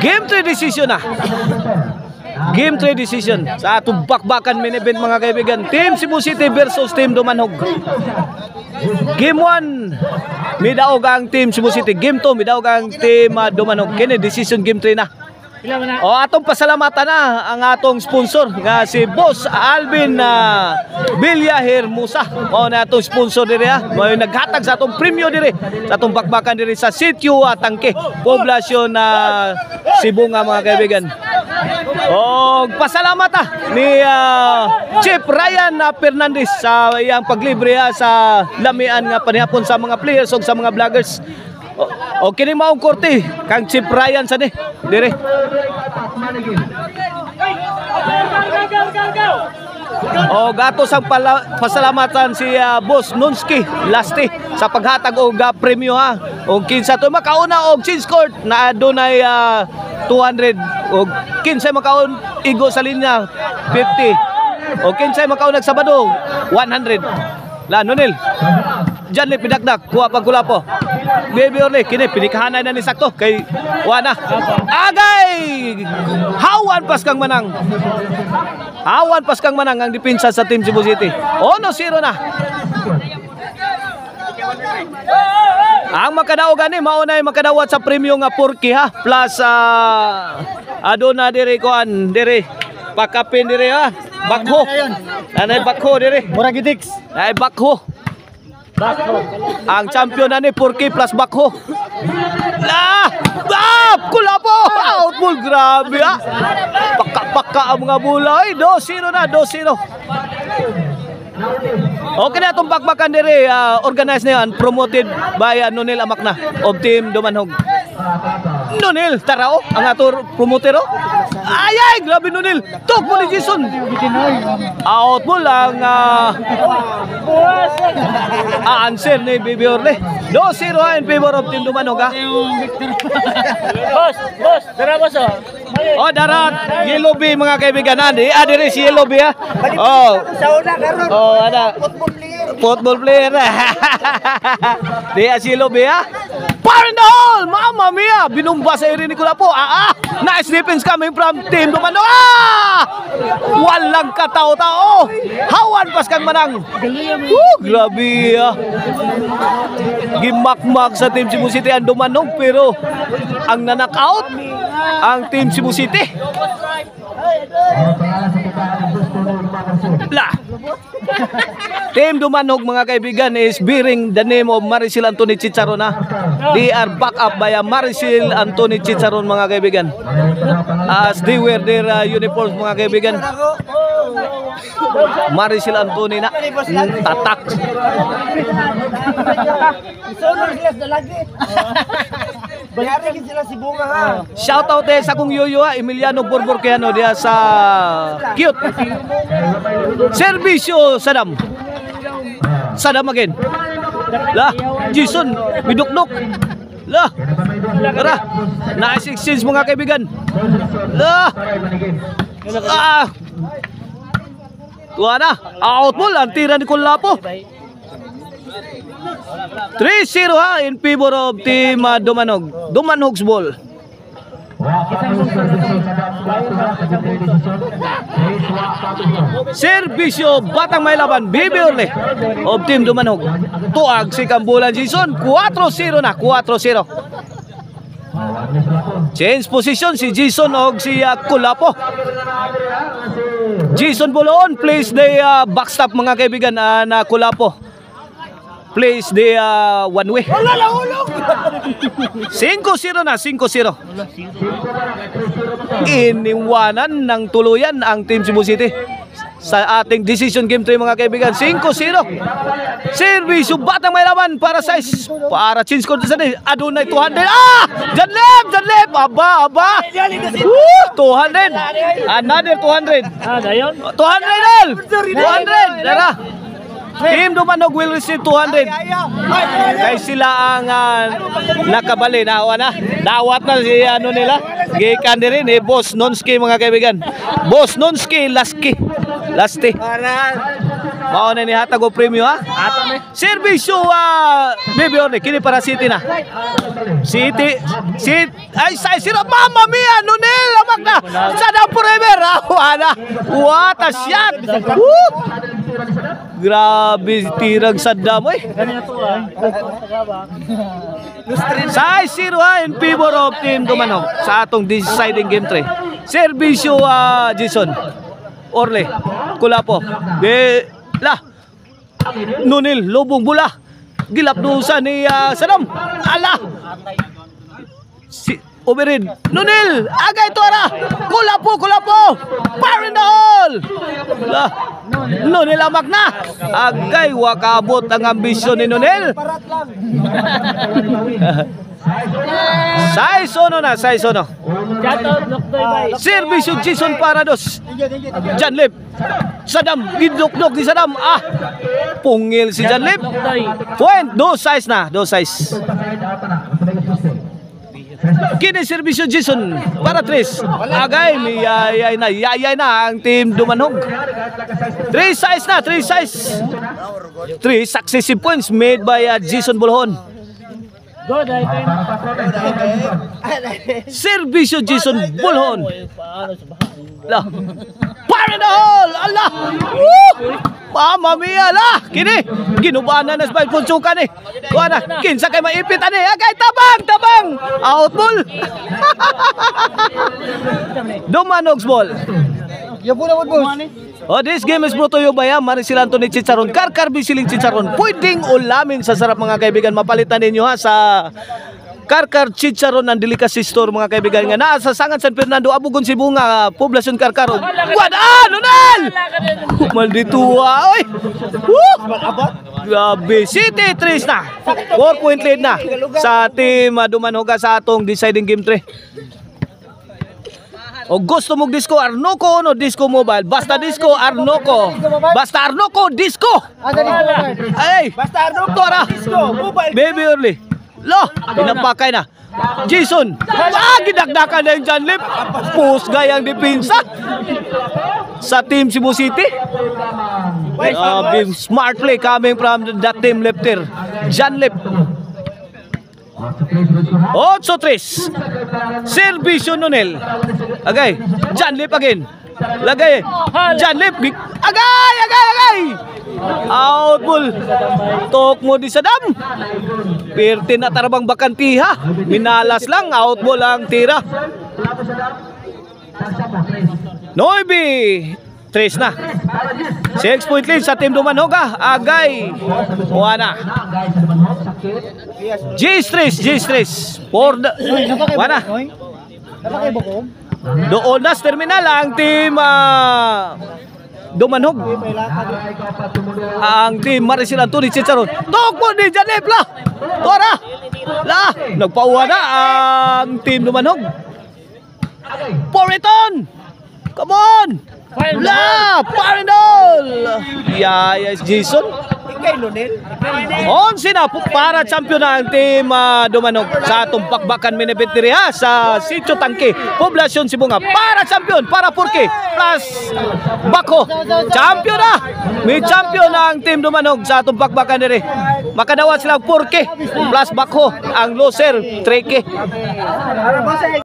Game 3 decision na. Game 3 decision sa atong bakbakan main event mga kaibigan. Team Cebu City versus Team Dumanhog. Game 1 midaog ang Team Cebu City. Game 2 midaog ang Team Dumanhog. Kini decision game 3 na. O atong pasalamatan na ang atong sponsor nga si Boss Alvin Villa Hermosa. Mao na atong sponsor diri ha. Mao naghatag sa atong premyo diri sa atong bakbakan diri sa Sitio Tangke, poblasyon na Cebu nga mga kaibigan. O pasalamat ni Chief Ryan Fernandez sa iyang paglibre sa lamian nga panihapon sa mga players ug sa mga vloggers. O kini maong korte kang Chief Ryan sa dire. O gatos ang pasalamatan si Boss Nunski Lasti sa paghatag og premyo ha. O kinsa to makauna og change court na adunay 200 og kinsa makaon igo sa linya 50 o kinsa makaon nagsabado 100. La Nonel Diyan ni pidakdak kuha pag kulapo. Baby Orle kini pinikahanay na ni sakto kay wana. Agay! Hawan pas kang manang. Hawan pas kang manang ang depensa sa Team Cebu City. 1-0 na. Ang makadaog ani mao nay makadawat sa premyo nga Porky ha plus aduna diri kuan diri pakapin diri ha. Bakho. Nanay bakho diri. Muragitix. Ay bakho. Ang champion na ni Porky plus Bakho. Kulapo! Outball, grabe ha. Paka-paka ang mga bola. Ay, 2-0 na, 2-0. Okay na itong bakbakan diri. Organized na yan. Promoted by Nonel Amakna of Team Dumanhog. Nonel, tara o. Ang ator promoter o. Ay, grabe Nonel. Tok mo ni Jason. Outball ang answer ni Baby Orle. 2-0 in favor of Team Dumanhog ha. Boss, tara boss o. O darat, Yellow Bee mga kaibigan na. Adiri si Yellow Bee ha. Ada. Football player. Dia si Yellow Bee ha. Fire in the hole! Mamma mia! Binumba sa iri ni Kulapo. Nice defense coming from Team Dumanhog. Walang katao-tao. Hawan pas kang manang. Grabe gimakmak sa Team Cebu City ang Dumanhog pero ang nanakaut ang Team Cebu City. Team Dumanhog mga kaibigan is bearing the name of Maricel Anthony Chicharon ha. They are back up by Maricel Anthony Chicharon mga kaibigan. As they wear their uniforms mga kaibigan. Maricel Anthony na tatak. Shout out sa kong yoyo ha, Emiliano Borborqueano dia sa cute. Servisyo Sadam. Sadam again. Lah, Jason bidukdok. Lah. Tara. Nice exchange mga kaibigan. Lah. Tuwa na. Out ball ang tira ni Kulapo. 3-0 ha in favor of Team Dumanhog. Dumanhog's ball. Servisyo batang may laban Baby Orle of Team Dumanhog. Tuag si Kambulan Jason. 4-0 na. 4-0. Change position si Jason og si Kulapo. Jason Bolon plays the backstop mga kaibigan na Kulapo. Plays the one way. 5-0 na, 5-0. Iniwanan ng tuluyan ang Team Cebu City sa ating decision game 3 mga kaibigan. 5-0. Servisyo batang may laban para sa change court sa adunay 200. Jan left. Aba. 200. Another 200. 200 L. 200. Dara. Team Dumanhog will receive 200. Kay sila ang nakabali na. Dawat na si nila. Gikan din ni Boss Nunski mga kaibigan. Boss Nunski Lasti. Mao na ni hatag og premyo ha. Serbisyo Baby Orne kini para City na. City ay say sira Mamma mia Nonel amak na. Sada forever. Wala. What a shot. Woo! Grabe tirang Saddam oy. Say 0 in favor of Team Dumanhog sa atong deciding game 3. Serbisyo Jason Orle Kulapo la Nonil lubong bula gilapdusan ni Saddam ala si Oberin Nonil agay tora Kulapo fire in the hole la Nonil amak na agay wakabot ang ambisyon ni Nonil. Saisono na Saisono Serbisyo Jason para dos Janlip Saddam gidlok-dok ni Saddam pungil si Janlip point 2-6 na 2-6 kini serbisyo Jason para 3 agay yayay na ang Team Dumanhog 3-6 na 3 successive points made by Jason Bulhon. Serbisyo Jason Bulhon lah para the hole Allah Mamma mia lah kini ginubanan na sa punsukan ni kuana kinsa kay maipit ani agay tabang out ball Dumanhog's ball. This game is brought to you by Maricel Anthony Chicharon. Karkar Bisiling Chicharon. Pwedeng ulamin sa sarap mga kaibigan. Mapalitan ninyo ha sa Karkar Chicharon ng Delicacy Store mga kaibigan nga naa sa Sangan San Fernando, Abugon, Cebu nga Poblasyon Karkar. Nonel! Maldituwa oy. Grabe. City 3 na. 4-point lead na sa Team Dumanhog sa atong deciding game 3. O gusto mong disco Arnoco no disco mobile basta disco Arnoco disco ay basta Arnoco disco mobile Baby Orly lo pinapakay na Jason gidagdakan na yung Janlip post gayang depensa sa Team Cebu City. Smart play coming from that team lefter Janlip. 8-3 Serbisyo Nonel agay Janlip again lagay Janlip agay out ball tok mo di Saddam pirtin na tarabang bakantiha minalas lang out ball ang tira 9 3 na 6-point lead sa Team Dumanhog agay Juana G-stress Juana doon na terminal ang Team Dumanhog ang Team Maricel Anthony Chicharon tokpo ni Janlip la tora la nagpauwa na ang Team Dumanhog Poriton come on la Parindol yes Jason na para champion na ang Team Dumanhog sa atong bakbakan minibentiriha sa Sitio Tangke Poblasyon Cebu nga para champion para Purke plus Bako champion na may champion na ang Team Dumanhog sa atong bakbakan diri makadawat sila Purke plus Bako ang loser Treke.